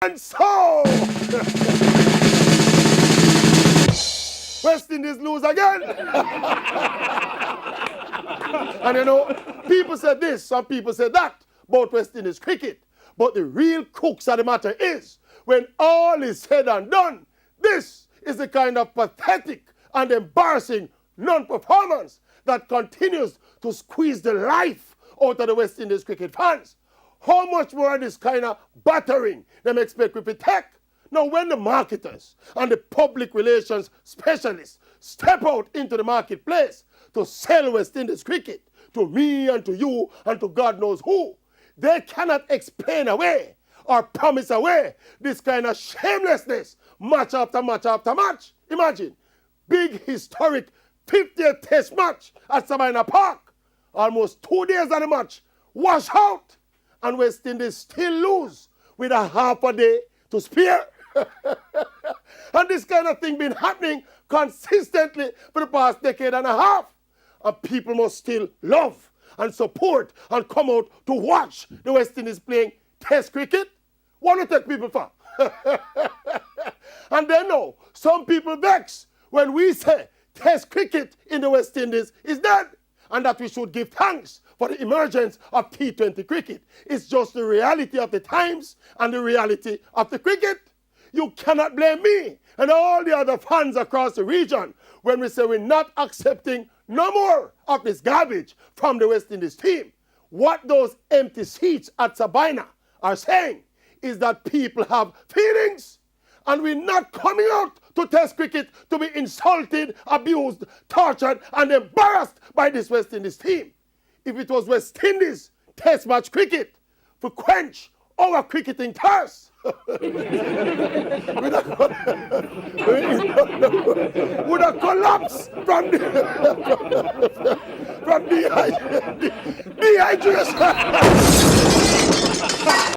And so, West Indies lose again. And you know, people said this, some people said that about West Indies cricket. But the real crux of the matter is, when all is said and done, this is the kind of pathetic and embarrassing non-performance that continues to squeeze the life out of the West Indies cricket fans. How much more of this kind of battering them expect we take? Now, when the marketers and the public relations specialists step out into the marketplace to sell West Indies cricket to me and to you and to God knows who, they cannot explain away or promise away this kind of shamelessness match after match after match. Imagine, big historic 50th test match at Sabina Park. Almost 2 days of the match wash out, and West Indies still lose with a half a day to spare. And this kind of thing been happening consistently for the past decade and a half. And people must still love and support and come out to watch the West Indies playing test cricket. What do you take people for? And then now, some people vex when we say test cricket in the West Indies is dead, and that we should give thanks for the emergence of T20 cricket. It's just the reality of the times and the reality of the cricket. You cannot blame me and all the other fans across the region when we say we're not accepting no more of this garbage from the West Indies team. What those empty seats at Sabina are saying is that people have feelings, and we're not coming out to test cricket to be insulted, abused, tortured, and embarrassed by this West Indies team. If it was West Indies test match cricket to quench our cricketing thirst, would have collapsed from dehydration.